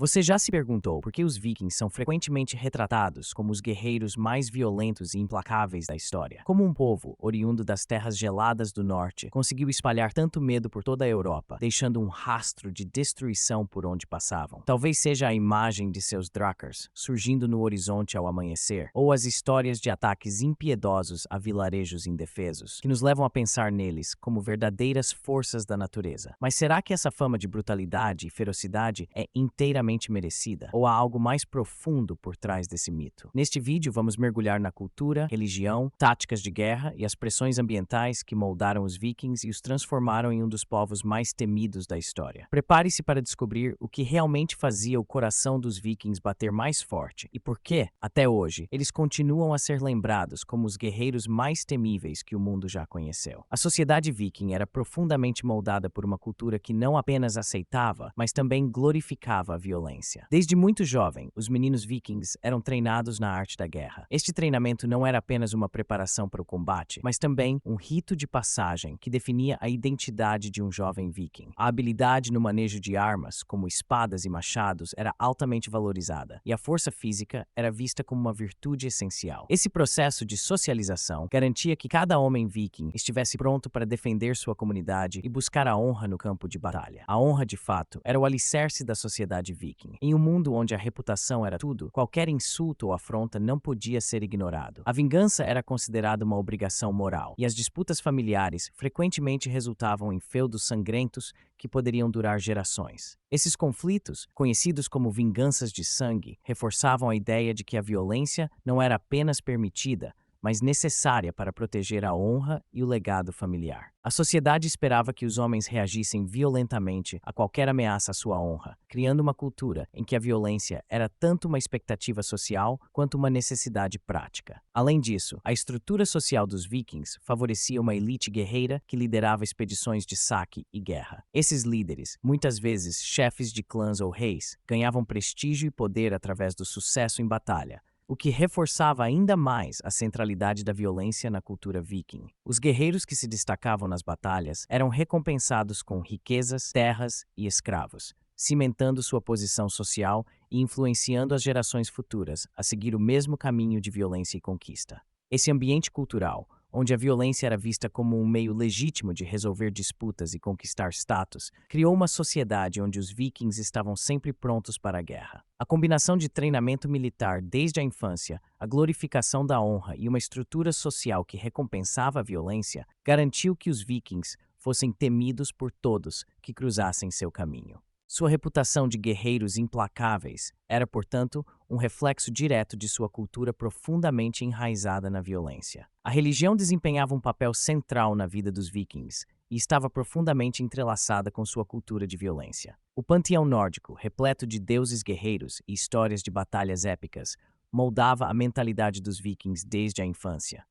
Você já se perguntou por que os vikings são frequentemente retratados como os guerreiros mais violentos e implacáveis da história? Como um povo, oriundo das terras geladas do norte, conseguiu espalhar tanto medo por toda a Europa, deixando um rastro de destruição por onde passavam? Talvez seja a imagem de seus drakars surgindo no horizonte ao amanhecer, ou as histórias de ataques impiedosos a vilarejos indefesos, que nos levam a pensar neles como verdadeiras forças da natureza. Mas será que essa fama de brutalidade e ferocidade é inteiramente merecida? Ou há algo mais profundo por trás desse mito? Neste vídeo, vamos mergulhar na cultura, religião, táticas de guerra e as pressões ambientais que moldaram os vikings e os transformaram em um dos povos mais temidos da história. Prepare-se para descobrir o que realmente fazia o coração dos vikings bater mais forte e por que, até hoje, eles continuam a ser lembrados como os guerreiros mais temíveis que o mundo já conheceu. A sociedade viking era profundamente moldada por uma cultura que não apenas aceitava, mas também glorificava a violência. Desde muito jovem, os meninos vikings eram treinados na arte da guerra. Este treinamento não era apenas uma preparação para o combate, mas também um rito de passagem que definia a identidade de um jovem viking. A habilidade no manejo de armas, como espadas e machados, era altamente valorizada, e a força física era vista como uma virtude essencial. Esse processo de socialização garantia que cada homem viking estivesse pronto para defender sua comunidade e buscar a honra no campo de batalha. A honra, de fato, era o alicerce da sociedade viking. Em um mundo onde a reputação era tudo, qualquer insulto ou afronta não podia ser ignorado. A vingança era considerada uma obrigação moral, e as disputas familiares frequentemente resultavam em feudos sangrentos que poderiam durar gerações. Esses conflitos, conhecidos como vinganças de sangue, reforçavam a ideia de que a violência não era apenas permitida, mas necessária para proteger a honra e o legado familiar. A sociedade esperava que os homens reagissem violentamente a qualquer ameaça à sua honra, criando uma cultura em que a violência era tanto uma expectativa social quanto uma necessidade prática. Além disso, a estrutura social dos vikings favorecia uma elite guerreira que liderava expedições de saque e guerra. Esses líderes, muitas vezes chefes de clãs ou reis, ganhavam prestígio e poder através do sucesso em batalha, o que reforçava ainda mais a centralidade da violência na cultura viking. Os guerreiros que se destacavam nas batalhas eram recompensados com riquezas, terras e escravos, cimentando sua posição social e influenciando as gerações futuras a seguir o mesmo caminho de violência e conquista. Esse ambiente cultural, onde a violência era vista como um meio legítimo de resolver disputas e conquistar status, criou uma sociedade onde os vikings estavam sempre prontos para a guerra. A combinação de treinamento militar desde a infância, a glorificação da honra e uma estrutura social que recompensava a violência, garantiu que os vikings fossem temidos por todos que cruzassem seu caminho. Sua reputação de guerreiros implacáveis era, portanto, um reflexo direto de sua cultura profundamente enraizada na violência. A religião desempenhava um papel central na vida dos vikings e estava profundamente entrelaçada com sua cultura de violência. O panteão nórdico, repleto de deuses guerreiros e histórias de batalhas épicas, moldava a mentalidade dos vikings desde a infância.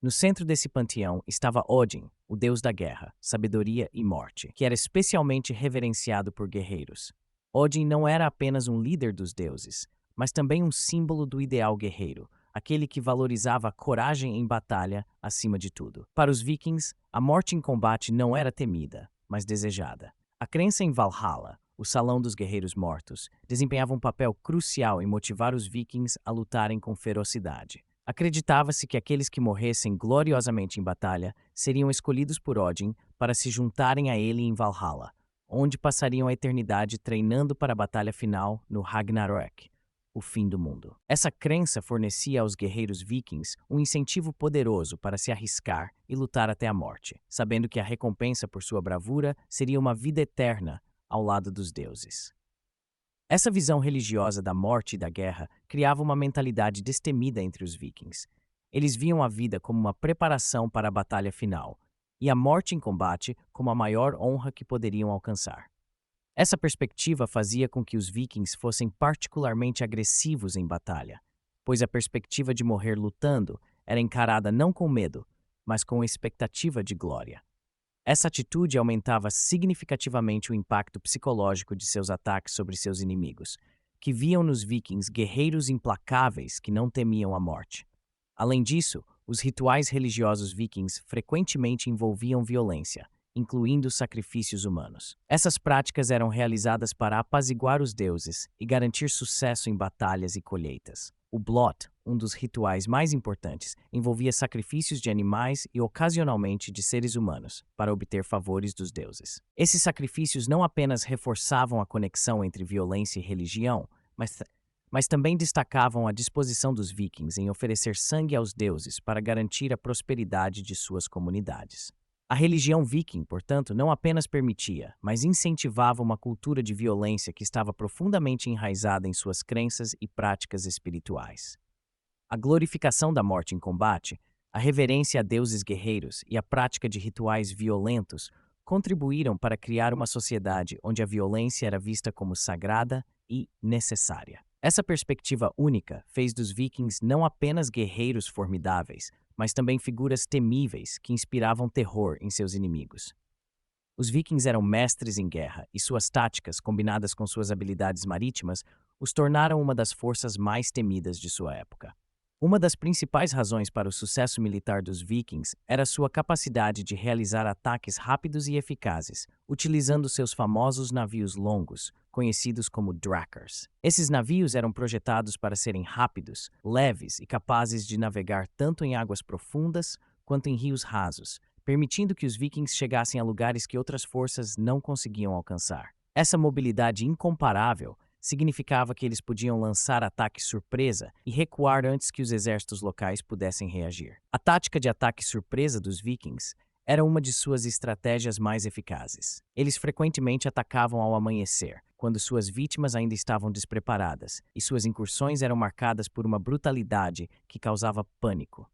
No centro desse panteão estava Odin, o deus da guerra, sabedoria e morte, que era especialmente reverenciado por guerreiros. Odin não era apenas um líder dos deuses, mas também um símbolo do ideal guerreiro, aquele que valorizava a coragem em batalha acima de tudo. Para os vikings, a morte em combate não era temida, mas desejada. A crença em Valhalla, o salão dos guerreiros mortos, desempenhava um papel crucial em motivar os vikings a lutarem com ferocidade. Acreditava-se que aqueles que morressem gloriosamente em batalha seriam escolhidos por Odin para se juntarem a ele em Valhalla, onde passariam a eternidade treinando para a batalha final no Ragnarök, o fim do mundo. Essa crença fornecia aos guerreiros vikings um incentivo poderoso para se arriscar e lutar até a morte, sabendo que a recompensa por sua bravura seria uma vida eterna ao lado dos deuses. Essa visão religiosa da morte e da guerra criava uma mentalidade destemida entre os vikings. Eles viam a vida como uma preparação para a batalha final, e a morte em combate como a maior honra que poderiam alcançar. Essa perspectiva fazia com que os vikings fossem particularmente agressivos em batalha, pois a perspectiva de morrer lutando era encarada não com medo, mas com expectativa de glória. Essa atitude aumentava significativamente o impacto psicológico de seus ataques sobre seus inimigos, que viam nos vikings guerreiros implacáveis que não temiam a morte. Além disso, os rituais religiosos vikings frequentemente envolviam violência, incluindo sacrifícios humanos. Essas práticas eram realizadas para apaziguar os deuses e garantir sucesso em batalhas e colheitas. O Blot, um dos rituais mais importantes, envolvia sacrifícios de animais e ocasionalmente de seres humanos para obter favores dos deuses. Esses sacrifícios não apenas reforçavam a conexão entre violência e religião, mas também destacavam a disposição dos vikings em oferecer sangue aos deuses para garantir a prosperidade de suas comunidades. A religião viking, portanto, não apenas permitia, mas incentivava uma cultura de violência que estava profundamente enraizada em suas crenças e práticas espirituais. A glorificação da morte em combate, a reverência a deuses guerreiros e a prática de rituais violentos contribuíram para criar uma sociedade onde a violência era vista como sagrada e necessária. Essa perspectiva única fez dos vikings não apenas guerreiros formidáveis, mas também figuras temíveis que inspiravam terror em seus inimigos. Os vikings eram mestres em guerra e suas táticas, combinadas com suas habilidades marítimas, os tornaram uma das forças mais temidas de sua época. Uma das principais razões para o sucesso militar dos vikings era sua capacidade de realizar ataques rápidos e eficazes, utilizando seus famosos navios longos, conhecidos como drakars. Esses navios eram projetados para serem rápidos, leves e capazes de navegar tanto em águas profundas quanto em rios rasos, permitindo que os vikings chegassem a lugares que outras forças não conseguiam alcançar. Essa mobilidade incomparável significava que eles podiam lançar ataques surpresa e recuar antes que os exércitos locais pudessem reagir. A tática de ataque surpresa dos vikings era uma de suas estratégias mais eficazes. Eles frequentemente atacavam ao amanhecer, quando suas vítimas ainda estavam despreparadas, e suas incursões eram marcadas por uma brutalidade que causava pânico.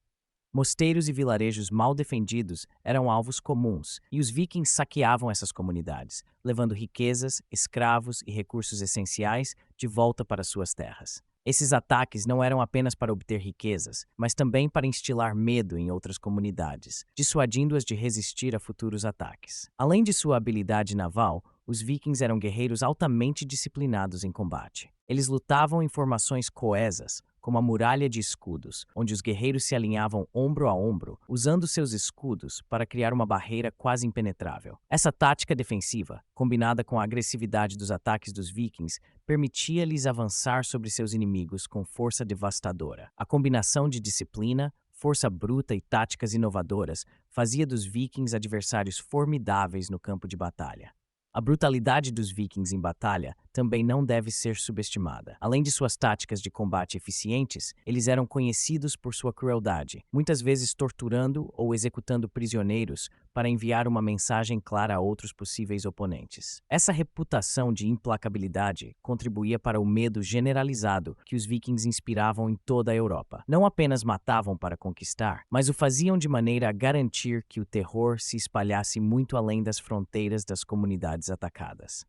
Mosteiros e vilarejos mal defendidos eram alvos comuns, e os vikings saqueavam essas comunidades, levando riquezas, escravos e recursos essenciais de volta para suas terras. Esses ataques não eram apenas para obter riquezas, mas também para instilar medo em outras comunidades, dissuadindo-as de resistir a futuros ataques. Além de sua habilidade naval, os vikings eram guerreiros altamente disciplinados em combate. Eles lutavam em formações coesas, como a muralha de escudos, onde os guerreiros se alinhavam ombro a ombro, usando seus escudos para criar uma barreira quase impenetrável. Essa tática defensiva, combinada com a agressividade dos ataques dos vikings, permitia-lhes avançar sobre seus inimigos com força devastadora. A combinação de disciplina, força bruta e táticas inovadoras fazia dos vikings adversários formidáveis no campo de batalha. A brutalidade dos vikings em batalha também não deve ser subestimada. Além de suas táticas de combate eficientes, eles eram conhecidos por sua crueldade, muitas vezes torturando ou executando prisioneiros para enviar uma mensagem clara a outros possíveis oponentes. Essa reputação de implacabilidade contribuía para o medo generalizado que os vikings inspiravam em toda a Europa. Não apenas matavam para conquistar, mas o faziam de maneira a garantir que o terror se espalhasse muito além das fronteiras das comunidades atacadas.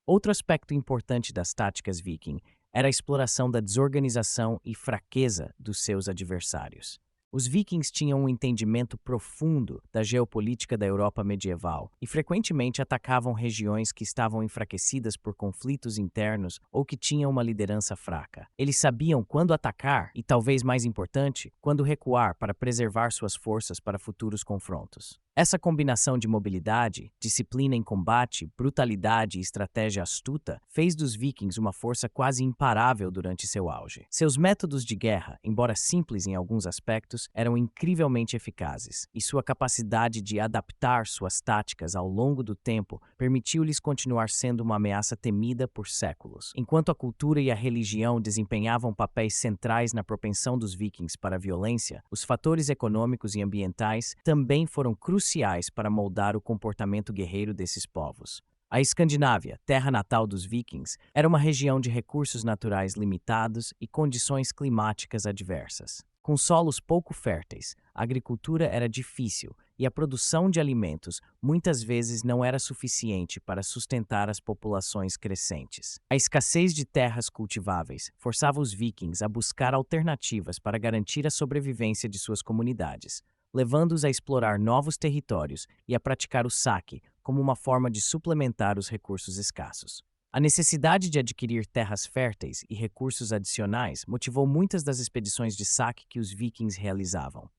Outro aspecto importante das táticas viking era a exploração da desorganização e fraqueza dos seus adversários. Os vikings tinham um entendimento profundo da geopolítica da Europa medieval e frequentemente atacavam regiões que estavam enfraquecidas por conflitos internos ou que tinham uma liderança fraca. Eles sabiam quando atacar e, talvez mais importante, quando recuar para preservar suas forças para futuros confrontos. Essa combinação de mobilidade, disciplina em combate, brutalidade e estratégia astuta fez dos vikings uma força quase imparável durante seu auge. Seus métodos de guerra, embora simples em alguns aspectos, eram incrivelmente eficazes, e sua capacidade de adaptar suas táticas ao longo do tempo permitiu-lhes continuar sendo uma ameaça temida por séculos. Enquanto a cultura e a religião desempenhavam papéis centrais na propensão dos vikings para a violência, os fatores econômicos e ambientais também foram cruciais para moldar o comportamento guerreiro desses povos. A Escandinávia, terra natal dos vikings, era uma região de recursos naturais limitados e condições climáticas adversas. Com solos pouco férteis, a agricultura era difícil e a produção de alimentos muitas vezes não era suficiente para sustentar as populações crescentes. A escassez de terras cultiváveis forçava os vikings a buscar alternativas para garantir a sobrevivência de suas comunidades, levando-os a explorar novos territórios e a praticar o saque como uma forma de suplementar os recursos escassos. A necessidade de adquirir terras férteis e recursos adicionais motivou muitas das expedições de saque que os vikings realizavam.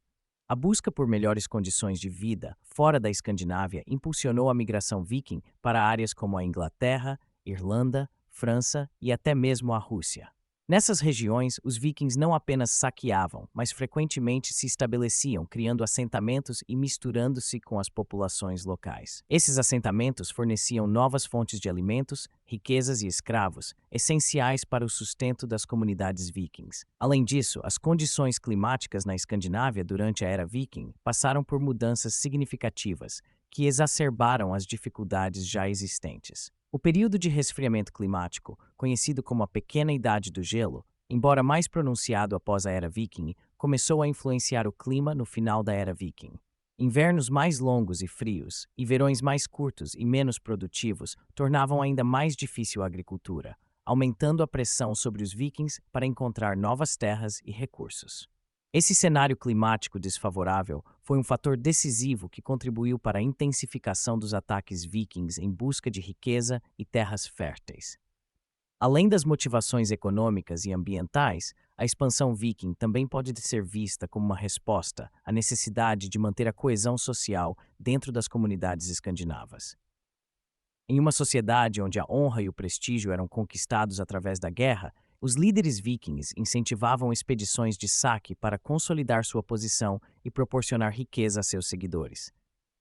A busca por melhores condições de vida fora da Escandinávia impulsionou a migração viking para áreas como a Inglaterra, Irlanda, França e até mesmo a Rússia. Nessas regiões, os vikings não apenas saqueavam, mas frequentemente se estabeleciam, criando assentamentos e misturando-se com as populações locais. Esses assentamentos forneciam novas fontes de alimentos, riquezas e escravos, essenciais para o sustento das comunidades vikings. Além disso, as condições climáticas na Escandinávia durante a era viking passaram por mudanças significativas, que exacerbaram as dificuldades já existentes. O período de resfriamento climático, conhecido como a Pequena Idade do Gelo, embora mais pronunciado após a Era Viking, começou a influenciar o clima no final da Era Viking. Invernos mais longos e frios, e verões mais curtos e menos produtivos tornavam ainda mais difícil a agricultura, aumentando a pressão sobre os vikings para encontrar novas terras e recursos. Esse cenário climático desfavorável foi um fator decisivo que contribuiu para a intensificação dos ataques vikings em busca de riqueza e terras férteis. Além das motivações econômicas e ambientais, a expansão viking também pode ser vista como uma resposta à necessidade de manter a coesão social dentro das comunidades escandinavas. Em uma sociedade onde a honra e o prestígio eram conquistados através da guerra, os líderes vikings incentivavam expedições de saque para consolidar sua posição e proporcionar riqueza a seus seguidores.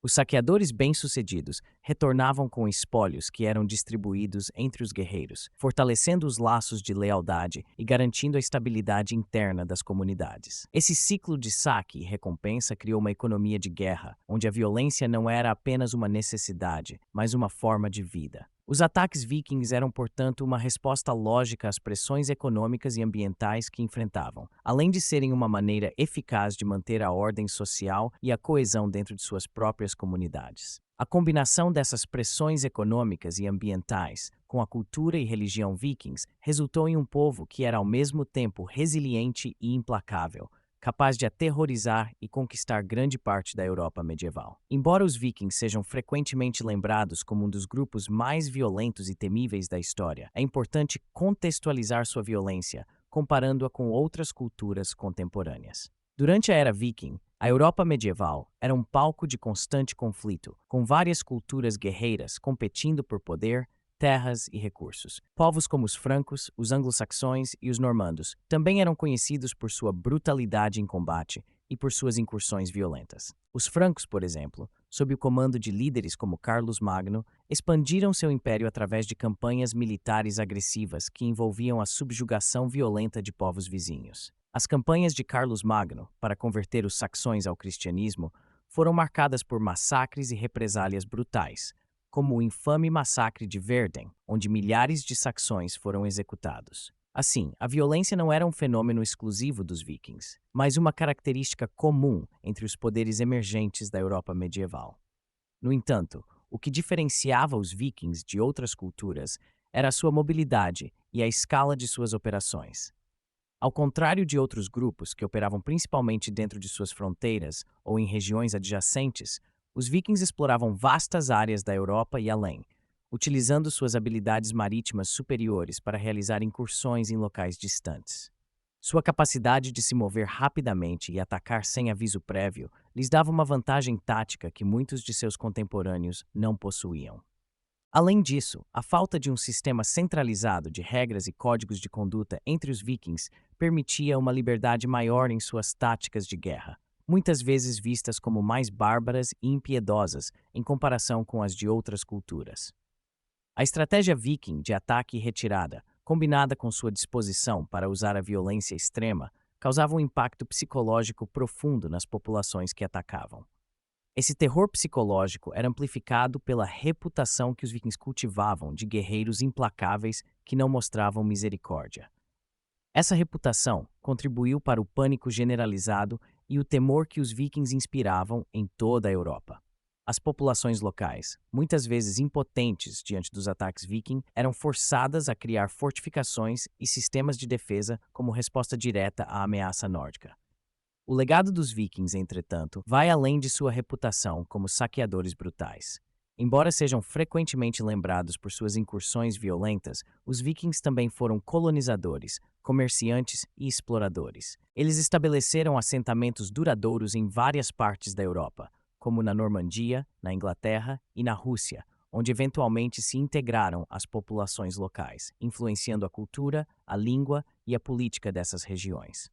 Os saqueadores bem-sucedidos retornavam com espólios que eram distribuídos entre os guerreiros, fortalecendo os laços de lealdade e garantindo a estabilidade interna das comunidades. Esse ciclo de saque e recompensa criou uma economia de guerra, onde a violência não era apenas uma necessidade, mas uma forma de vida. Os ataques vikings eram, portanto, uma resposta lógica às pressões econômicas e ambientais que enfrentavam, além de serem uma maneira eficaz de manter a ordem social e a coesão dentro de suas próprias comunidades. A combinação dessas pressões econômicas e ambientais com a cultura e religião vikings resultou em um povo que era ao mesmo tempo resiliente e implacável, capaz de aterrorizar e conquistar grande parte da Europa medieval. Embora os vikings sejam frequentemente lembrados como um dos grupos mais violentos e temíveis da história, é importante contextualizar sua violência, comparando-a com outras culturas contemporâneas. Durante a Era Viking, a Europa medieval era um palco de constante conflito, com várias culturas guerreiras competindo por poder, terras e recursos. Povos como os francos, os anglo-saxões e os normandos também eram conhecidos por sua brutalidade em combate e por suas incursões violentas. Os francos, por exemplo, sob o comando de líderes como Carlos Magno, expandiram seu império através de campanhas militares agressivas que envolviam a subjugação violenta de povos vizinhos. As campanhas de Carlos Magno para converter os saxões ao cristianismo foram marcadas por massacres e represálias brutais, como o infame massacre de Verden, onde milhares de saxões foram executados. Assim, a violência não era um fenômeno exclusivo dos vikings, mas uma característica comum entre os poderes emergentes da Europa medieval. No entanto, o que diferenciava os vikings de outras culturas era a sua mobilidade e a escala de suas operações. Ao contrário de outros grupos que operavam principalmente dentro de suas fronteiras ou em regiões adjacentes, os vikings exploravam vastas áreas da Europa e além, utilizando suas habilidades marítimas superiores para realizar incursões em locais distantes. Sua capacidade de se mover rapidamente e atacar sem aviso prévio lhes dava uma vantagem tática que muitos de seus contemporâneos não possuíam. Além disso, a falta de um sistema centralizado de regras e códigos de conduta entre os vikings permitia uma liberdade maior em suas táticas de guerra, muitas vezes vistas como mais bárbaras e impiedosas em comparação com as de outras culturas. A estratégia viking de ataque e retirada, combinada com sua disposição para usar a violência extrema, causava um impacto psicológico profundo nas populações que atacavam. Esse terror psicológico era amplificado pela reputação que os vikings cultivavam de guerreiros implacáveis que não mostravam misericórdia. Essa reputação contribuiu para o pânico generalizado e o temor que os vikings inspiravam em toda a Europa. As populações locais, muitas vezes impotentes diante dos ataques viking, eram forçadas a criar fortificações e sistemas de defesa como resposta direta à ameaça nórdica. O legado dos vikings, entretanto, vai além de sua reputação como saqueadores brutais. Embora sejam frequentemente lembrados por suas incursões violentas, os vikings também foram colonizadores, comerciantes e exploradores. Eles estabeleceram assentamentos duradouros em várias partes da Europa, como na Normandia, na Inglaterra e na Rússia, onde eventualmente se integraram às populações locais, influenciando a cultura, a língua e a política dessas regiões.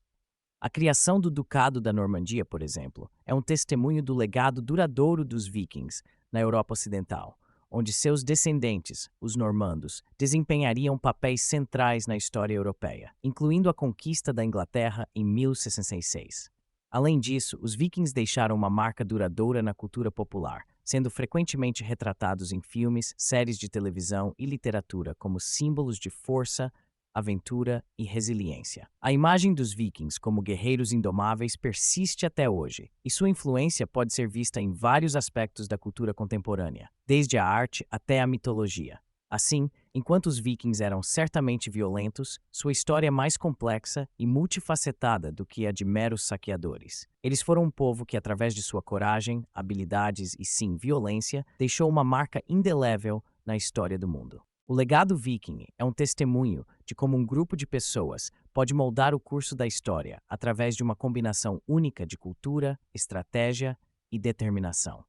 A criação do Ducado da Normandia, por exemplo, é um testemunho do legado duradouro dos vikings na Europa Ocidental, onde seus descendentes, os normandos, desempenhariam papéis centrais na história europeia, incluindo a conquista da Inglaterra em 1066. Além disso, os vikings deixaram uma marca duradoura na cultura popular, sendo frequentemente retratados em filmes, séries de televisão e literatura como símbolos de força, aventura e resiliência. A imagem dos vikings como guerreiros indomáveis persiste até hoje, e sua influência pode ser vista em vários aspectos da cultura contemporânea, desde a arte até a mitologia. Assim, enquanto os vikings eram certamente violentos, sua história é mais complexa e multifacetada do que a de meros saqueadores. Eles foram um povo que, através de sua coragem, habilidades e, sim, violência, deixou uma marca indelével na história do mundo. O legado viking é um testemunho de como um grupo de pessoas pode moldar o curso da história através de uma combinação única de cultura, estratégia e determinação.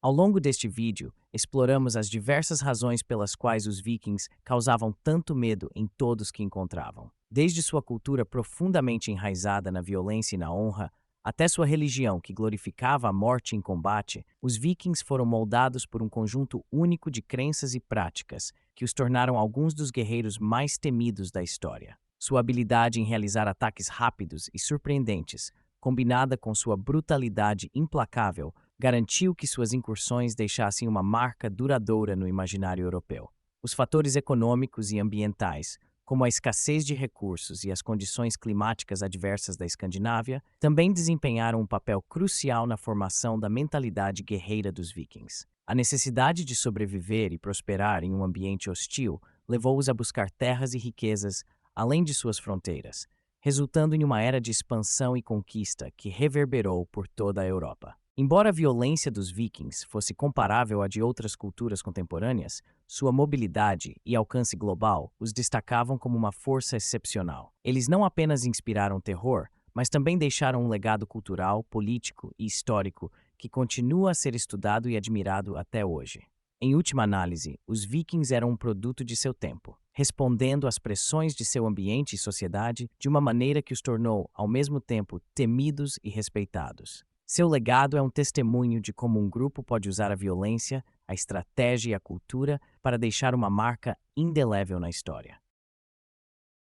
Ao longo deste vídeo, exploramos as diversas razões pelas quais os vikings causavam tanto medo em todos que encontravam. Desde sua cultura profundamente enraizada na violência e na honra, até sua religião que glorificava a morte em combate, os vikings foram moldados por um conjunto único de crenças e práticas que os tornaram alguns dos guerreiros mais temidos da história. Sua habilidade em realizar ataques rápidos e surpreendentes, combinada com sua brutalidade implacável, garantiu que suas incursões deixassem uma marca duradoura no imaginário europeu. Os fatores econômicos e ambientais, como a escassez de recursos e as condições climáticas adversas da Escandinávia, também desempenharam um papel crucial na formação da mentalidade guerreira dos vikings. A necessidade de sobreviver e prosperar em um ambiente hostil levou-os a buscar terras e riquezas além de suas fronteiras, resultando em uma era de expansão e conquista que reverberou por toda a Europa. Embora a violência dos vikings fosse comparável à de outras culturas contemporâneas, sua mobilidade e alcance global os destacavam como uma força excepcional. Eles não apenas inspiraram terror, mas também deixaram um legado cultural, político e histórico que continua a ser estudado e admirado até hoje. Em última análise, os vikings eram um produto de seu tempo, respondendo às pressões de seu ambiente e sociedade de uma maneira que os tornou, ao mesmo tempo, temidos e respeitados. Seu legado é um testemunho de como um grupo pode usar a violência, a estratégia e a cultura para deixar uma marca indelével na história.